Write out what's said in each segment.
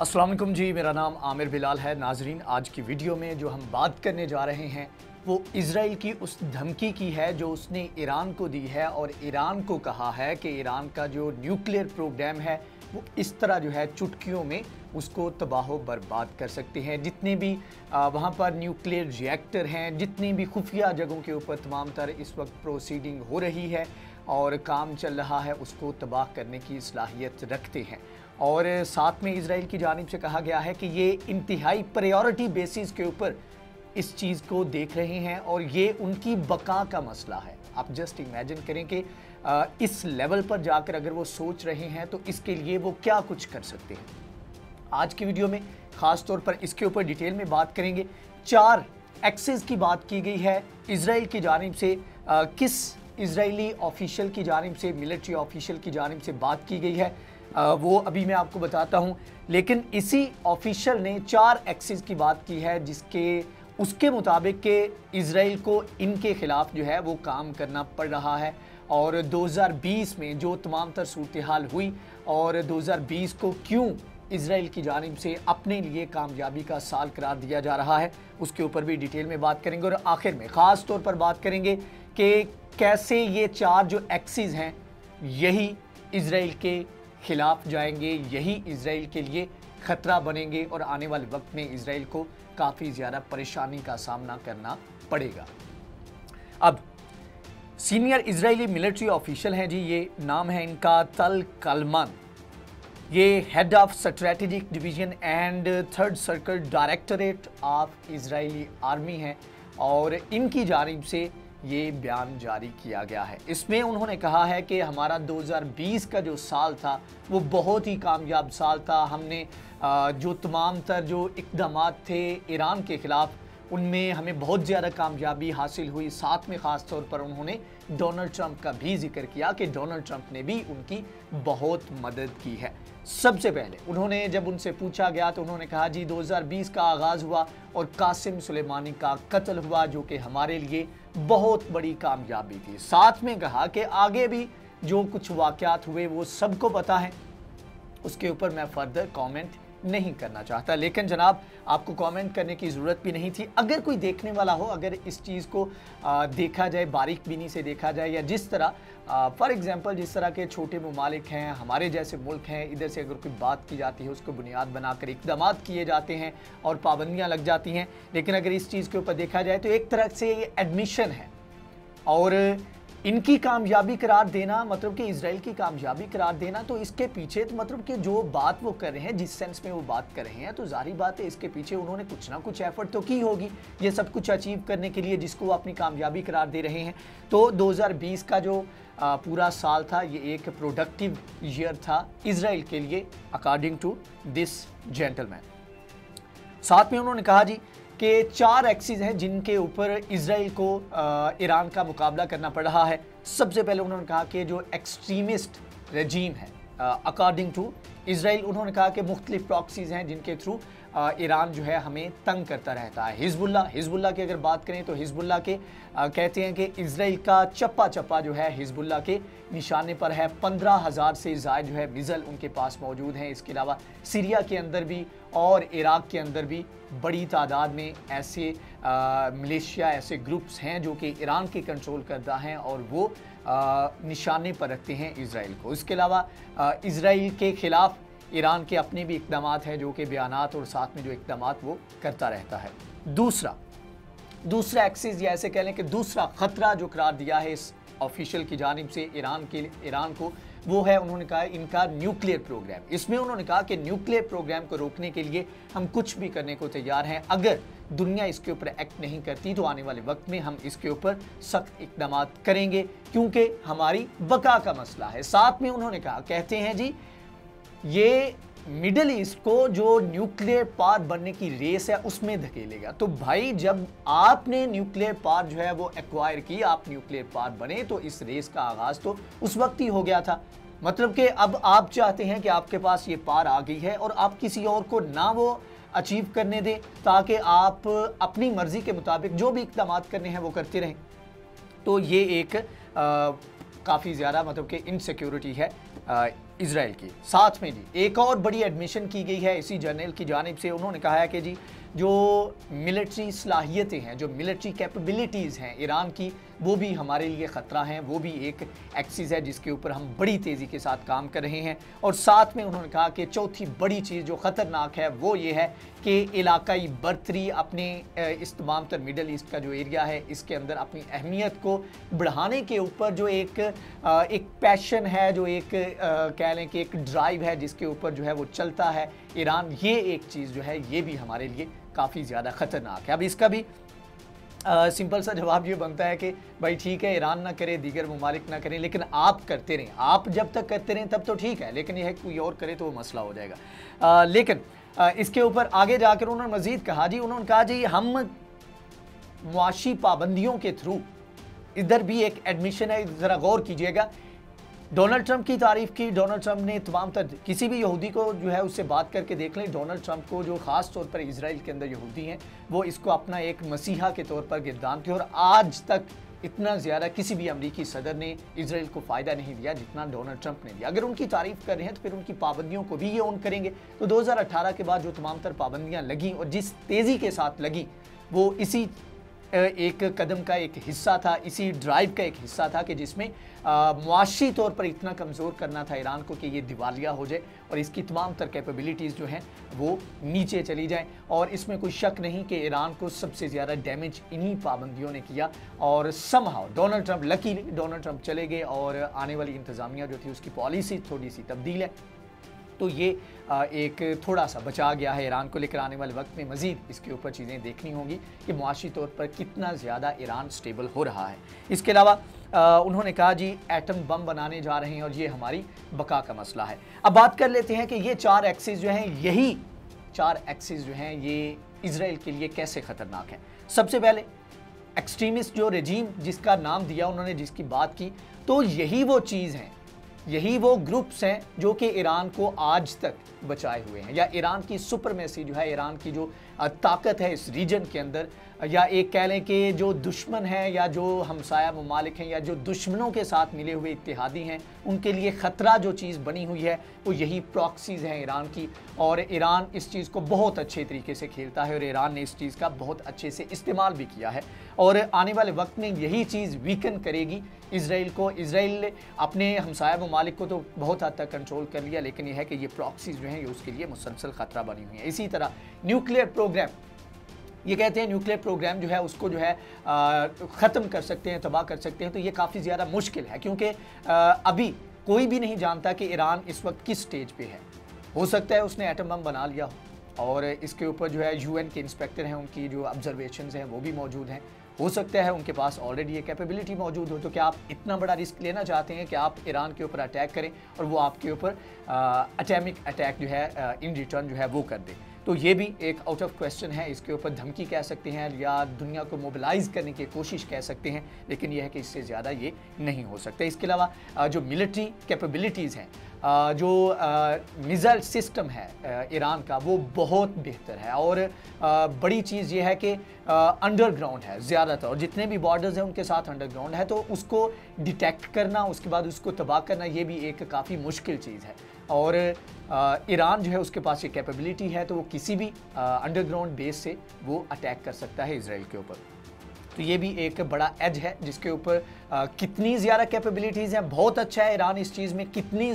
अस्सलाम वालेकुम जी, मेरा नाम आमिर बिलाल है। नाजरीन, आज की वीडियो में जो हम बात करने जा रहे हैं वो इज़राइल की उस धमकी की है जो उसने ईरान को दी है और ईरान को कहा है कि ईरान का जो न्यूक्लियर प्रोग्राम है वो इस तरह जो है चुटकियों में उसको तबाह बर्बाद कर सकते हैं। जितने भी वहाँ पर न्यूक्लियर रिएक्टर हैं, जितनी भी खुफिया जगहों के ऊपर तमाम तर इस वक्त प्रोसीडिंग हो रही है और काम चल रहा है, उसको तबाह करने की सलाहियत रखते हैं। और साथ में इज़राइल की जानिब से कहा गया है कि ये इंतहाई प्रायोरिटी बेसिस के ऊपर इस चीज़ को देख रहे हैं और ये उनकी बका का मसला है। आप जस्ट इमेजिन करें कि इस लेवल पर जाकर अगर वो सोच रहे हैं तो इसके लिए वो क्या कुछ कर सकते हैं। आज की वीडियो में ख़ास तौर पर इसके ऊपर डिटेल में बात करेंगे। 4 एक्सेस की बात की गई है इज़राइल की जानिब से। किस इज़राइली ऑफिशियल की जानिब से, मिलिट्री ऑफिशियल की जानिब से बात की गई है वो अभी मैं आपको बताता हूं। लेकिन इसी ऑफिशियल ने 4 एक्सेस की बात की है जिसके उसके मुताबिक के इज़राइल को इनके ख़िलाफ़ जो है वो काम करना पड़ रहा है। और 2020 में जो तमाम तर सूरत हाल हुई और 2020 को क्यों इज़राइल की जानिब से अपने लिए कामयाबी का साल करार दिया जा रहा है, उसके ऊपर भी डिटेल में बात करेंगे। और आखिर में ख़ास तौर पर बात करेंगे कि कैसे ये 4 जो एक्सेस हैं यही इज़राइल के खिलाफ जाएंगे, यही इज़राइल के लिए ख़तरा बनेंगे और आने वाले वक्त में इज़राइल को काफ़ी ज़्यादा परेशानी का सामना करना पड़ेगा। अब सीनियर इज़राइली मिलिट्री ऑफिशियल हैं जी, ये नाम है इनका तल कलमन। ये head of strategic division and 3rd circle directorate of Israeli army हैं और इनकी जानिब से ये बयान जारी किया गया है। इसमें उन्होंने कहा है कि हमारा 2020 का जो साल था वो बहुत ही कामयाब साल था। हमने जो तमाम तर जो इक़दामात थे ईरान के ख़िलाफ़, उनमें हमें बहुत ज़्यादा कामयाबी हासिल हुई। साथ में ख़ास तौर पर उन्होंने डोनाल्ड ट्रंप का भी जिक्र किया कि डोनाल्ड ट्रंप ने भी उनकी बहुत मदद की है। सबसे पहले उन्होंने जब उनसे पूछा गया तो उन्होंने कहा जी 2020 का आगाज़ हुआ और कासिम सुलेमानी का कत्ल हुआ जो कि हमारे लिए बहुत बड़ी कामयाबी थी। साथ में कहा कि आगे भी जो कुछ वाक़यात हुए वो सबको पता है, उसके ऊपर मैं फर्दर कमेंट नहीं करना चाहता। लेकिन जनाब, आपको कमेंट करने की ज़रूरत भी नहीं थी। अगर कोई देखने वाला हो, अगर इस चीज़ को देखा जाए, बारीक बीनी से देखा जाए, या जिस तरह फॉर एग्जांपल जिस तरह के छोटे ममालिक हैं, हमारे जैसे मुल्क हैं, इधर से अगर कोई बात की जाती है उसको बुनियाद बनाकर इक़दामात किए जाते हैं और पाबंदियाँ लग जाती हैं। लेकिन अगर इस चीज़ के ऊपर देखा जाए तो एक तरह से ये एडमिशन है और इनकी कामयाबी करार देना, मतलब कि इज़राइल की कामयाबी करार देना, तो इसके पीछे तो मतलब कि जो बात वो कर रहे हैं, जिस सेंस में वो बात कर रहे हैं, तो जाहिर बात है इसके पीछे उन्होंने कुछ ना कुछ एफर्ट तो की होगी ये सब कुछ अचीव करने के लिए जिसको वो अपनी कामयाबी करार दे रहे हैं। तो 2020 का जो पूरा साल था ये एक प्रोडक्टिव ईयर था इज़राइल के लिए अकॉर्डिंग टू दिस जेंटलमैन। साथ में उन्होंने कहा जी कि 4 एक्सिस हैं जिनके ऊपर इज़राइल को ईरान का मुकाबला करना पड़ रहा है। सबसे पहले उन्होंने कहा कि जो एक्सट्रीमिस्ट रजीम है अकॉर्डिंग टू इज़राइल, उन्होंने कहा कि मुख्तलिफ प्रॉक्सीज़ हैं जिनके थ्रू ईरान जो है हमें तंग करता रहता है। हिज़्बुल्लाह की अगर बात करें तो हिज़्बुल्लाह के कहते हैं कि इज़राइल का चप्पा चप्पा जो है हिज़्बुल्लाह के निशाने पर है। 15,000 से ज़ायद जो है मिज़ल उनके पास मौजूद हैं। इसके अलावा सीरिया के अंदर भी और इराक़ के अंदर भी बड़ी तादाद में ऐसे मिलिशिया, ऐसे ग्रुप्स हैं जो कि ईरान के कंट्रोल करता हैं और वो निशाने पर रखते हैं इज़राइल को। इसके अलावा इज़राइल के ख़िलाफ़ ईरान के अपने भी इक़दामात हैं जो कि बयानात और साथ में जो इक़दामात वो करता रहता है। दूसरा एक्सिस या ऐसे कह लें कि दूसरा ख़तरा जो करार दिया है इस ऑफिशियल की जानिब से ईरान को, वो है उन्होंने कहा इनका न्यूक्लियर प्रोग्राम। इसमें उन्होंने कहा कि न्यूक्लियर प्रोग्राम को रोकने के लिए हम कुछ भी करने को तैयार हैं। अगर दुनिया इसके ऊपर एक्ट नहीं करती तो आने वाले वक्त में हम इसके ऊपर सख्त इक़दामात करेंगे क्योंकि हमारी बका का मसला है। साथ में उन्होंने कहा, कहते हैं जी ये मिडल ईस्ट को जो न्यूक्लियर पावर बनने की रेस है उसमें धकेलेगा। तो भाई जब आपने न्यूक्लियर पावर जो है वो एक्वायर की, आप न्यूक्लियर पावर बने, तो इस रेस का आगाज तो उस वक्त ही हो गया था। मतलब कि अब आप चाहते हैं कि आपके पास ये पावर आ गई है और आप किसी और को ना वो अचीव करने दें ताकि आप अपनी मर्जी के मुताबिक जो भी इक़दाम करने हैं वो करते रहें। तो ये एक काफ़ी ज़्यादा मतलब कि इनसिक्योरिटी है इजराइल की। साथ में जी एक और बड़ी एडमिशन की गई है इसी जर्नल की जानिब से। उन्होंने कहा है कि जी जो मिलिट्री सलाहियतें हैं, जो मिलिट्री कैपेबिलिटीज़ हैं ईरान की, वो भी हमारे लिए ख़तरा हैं, वो भी एक एक्सिस है जिसके ऊपर हम बड़ी तेज़ी के साथ काम कर रहे हैं। और साथ में उन्होंने कहा कि चौथी बड़ी चीज़ जो ख़तरनाक है वो ये है कि इलाकाई बर्तरी अपने इस तमाम तर मिडल ईस्ट का जो एरिया है इसके अंदर अपनी अहमियत को बढ़ाने के ऊपर जो एक पैशन है, जो एक कह लें कि एक ड्राइव है जिसके ऊपर जो है वो चलता है ईरान, ये एक चीज़ जो है ये भी हमारे लिए काफ़ी ज़्यादा ख़तरनाक है। अब इसका भी सिंपल सा जवाब ये बनता है कि भाई ठीक है, ईरान ना करे, दीगर ममालिक ना करें, लेकिन आप करते रहें। आप जब तक करते रहें तब तो ठीक है, लेकिन यह है कोई और करे तो वो मसला हो जाएगा। लेकिन इसके ऊपर आगे जाकर उन्होंने मज़ीद कहा जी, उन्होंने कहा जी हम मुआशी पाबंदियों के थ्रू, इधर भी एक एडमिशन है, ज़रा गौर कीजिएगा। डोनाल्ड ट्रंप की तारीफ की। डोनाल्ड ट्रंप ने तमाम तर किसी भी यहूदी को जो है उससे बात करके देख लें, डोनाल्ड ट्रंप को जो ख़ास तौर पर इजराइल के अंदर यहूदी हैं वो इसको अपना एक मसीहा के तौर पर गिरदानते हैं। और आज तक इतना ज़्यादा किसी भी अमरीकी सदर ने इजराइल को फ़ायदा नहीं दिया जितना डोनाल्ड ट्रंप ने दिया। अगर उनकी तारीफ़ कर रहे हैं तो फिर उनकी पाबंदियों को भी ये ऑन करेंगे। तो 2018 के बाद जो तमाम तर पाबंदियाँ लगी और जिस तेज़ी के साथ लगी वो इसी एक कदम का एक हिस्सा था, इसी ड्राइव का एक हिस्सा था कि जिसमें मुआशी तौर पर इतना कमज़ोर करना था ईरान को कि ये दिवालिया हो जाए और इसकी तमाम तर कैपेबिलिटीज़ जो हैं वो नीचे चली जाएं। और इसमें कोई शक नहीं कि ईरान को सबसे ज़्यादा डैमेज इन्हीं पाबंदियों ने किया। और somehow Donald Trump, luckily Donald Trump चले गए और आने वाली इंतज़ामिया जो थी उसकी पॉलिसी थोड़ी सी तब्दील है, तो ये एक थोड़ा सा बचा गया है ईरान को। लेकर आने वाले वक्त में मज़ीद इसके ऊपर चीज़ें देखनी होंगी कि मुआशी तौर पर कितना ज़्यादा ईरान स्टेबल हो रहा है। इसके अलावा उन्होंने कहा जी एटम बम बनाने जा रहे हैं और ये हमारी बका का मसला है। अब बात कर लेते हैं कि ये 4 एक्सिस जो हैं, यही 4 एक्सिस जो हैं ये इजराइल के लिए कैसे ख़तरनाक हैं। सबसे पहले एक्सट्रीमिस्ट जो रजीम जिसका नाम दिया उन्होंने, जिसकी बात की, तो यही वो चीज़ हैं, यही वो ग्रुप्स हैं जो कि ईरान को आज तक बचाए हुए हैं, या ईरान की सुपरमेसी जो है, ईरान की जो ताकत है इस रीजन के अंदर, या एक कह लें कि जो दुश्मन है या जो हमसाया ममालिक हैं या जो दुश्मनों के साथ मिले हुए इत्तेहादी हैं, उनके लिए ख़तरा जो चीज़ बनी हुई है वो यही प्रॉक्सीज़ हैं ईरान की। और ईरान इस चीज़ को बहुत अच्छे तरीके से खेलता है और ईरान ने इस चीज़ का बहुत अच्छे से इस्तेमाल भी किया है और आने वाले वक्त में यही चीज़ वीकन करेगी इजराइल को। इजराइल ने अपने हमसाया ममालिक को तो बहुत हद तक कंट्रोल कर लिया, लेकिन यह है कि ये प्रॉक्सीज़ जो हैं ये उसके लिए मुसलसल ख़तरा बनी हुई है। इसी तरह न्यूक्लियर प्रोग्राम, ये कहते हैं न्यूक्लियर प्रोग्राम जो है उसको जो है ख़त्म कर सकते हैं, तबाह कर सकते हैं, तो ये काफ़ी ज़्यादा मुश्किल है क्योंकि अभी कोई भी नहीं जानता कि ईरान इस वक्त किस स्टेज पे है। हो सकता है उसने एटम बम बना लिया हो और इसके ऊपर जो है यूएन के इंस्पेक्टर हैं, उनकी जो ऑब्जर्वेशंस हैं वो भी मौजूद हैं। हो सकता है उनके पास ऑलरेडी ये कैपेबिलिटी मौजूद हो। तो क्या आप इतना बड़ा रिस्क लेना चाहते हैं कि आप ईरान के ऊपर अटैक करें और वो आपके ऊपर एटॉमिक अटैक जो है इन रिटर्न जो है वो कर दे? तो ये भी एक आउट ऑफ क्वेश्चन है। इसके ऊपर धमकी कह सकते हैं या दुनिया को मोबिलाइज करने की कोशिश कह सकते हैं, लेकिन यह है कि इससे ज़्यादा ये नहीं हो सकता। इसके अलावा जो मिलिट्री कैपेबिलिटीज़ हैं, जो मिसाइल सिस्टम है ईरान का, वो बहुत बेहतर है और बड़ी चीज़ ये है कि अंडरग्राउंड है ज़्यादातर, और जितने भी बॉर्डर्स हैं उनके साथ अंडरग्राउंड है, तो उसको डिटेक्ट करना, उसके बाद उसको तबाह करना, ये भी एक काफ़ी मुश्किल चीज़ है। और ईरान जो है उसके पास ये कैपेबिलिटी है, तो वो किसी भी अंडरग्राउंड बेस से वो अटैक कर सकता है इजराइल के ऊपर। तो ये भी एक बड़ा एज है जिसके ऊपर कितनी ज़्यादा कैपेबिलिटीज़ हैं, बहुत अच्छा है ईरान इस चीज़ में, कितना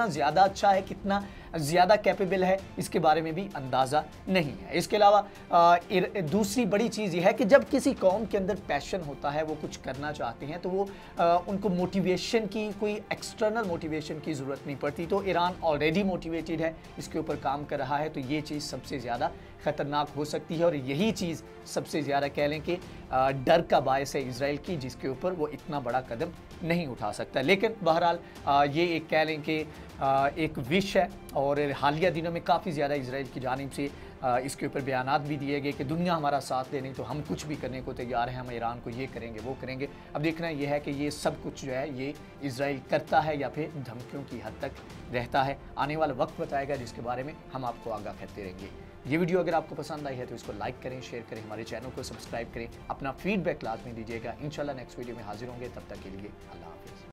ज़्यादा अच्छा है, कितना ज़्यादा कैपेबल है, इसके बारे में भी अंदाज़ा नहीं है। इसके अलावा दूसरी बड़ी चीज़ ये है कि जब किसी कौम के अंदर पैशन होता है, वो कुछ करना चाहते हैं, तो वो उनको मोटिवेशन की, कोई एक्सटर्नल मोटिवेशन की ज़रूरत नहीं पड़ती। तो ईरान ऑलरेडी मोटिवेटेड है, इसके ऊपर काम कर रहा है, तो ये चीज़ सबसे ज़्यादा ख़तरनाक हो सकती है और यही चीज़ सबसे ज़्यादा कह लें कि डर का बायस है इजराइल की, जिसके ऊपर वो इतना बड़ा कदम नहीं उठा सकता। लेकिन बहरहाल ये एक कह लें कि एक विश है और हालिया दिनों में काफ़ी ज़्यादा इजराइल की जानिब से इसके ऊपर बयानात भी दिए गए कि दुनिया हमारा साथ दे, नहीं तो हम कुछ भी करने को तैयार हैं, हम ईरान को ये करेंगे वो करेंगे। अब देखना ये है कि ये सब कुछ जो है ये इजराइल करता है या फिर धमकियों की हद तक रहता है। आने वाला वक्त बताएगा, जिसके बारे में हम आपको आगाह करते रहेंगे। ये वीडियो अगर आपको पसंद आई है तो इसको लाइक करें, शेयर करें, हमारे चैनल को सब्सक्राइब करें, अपना फीडबैक लाजमी दीजिएगा। इंशाल्लाह नेक्स्ट वीडियो में हाजिर होंगे, तब तक के लिए अल्लाह हाफिज़।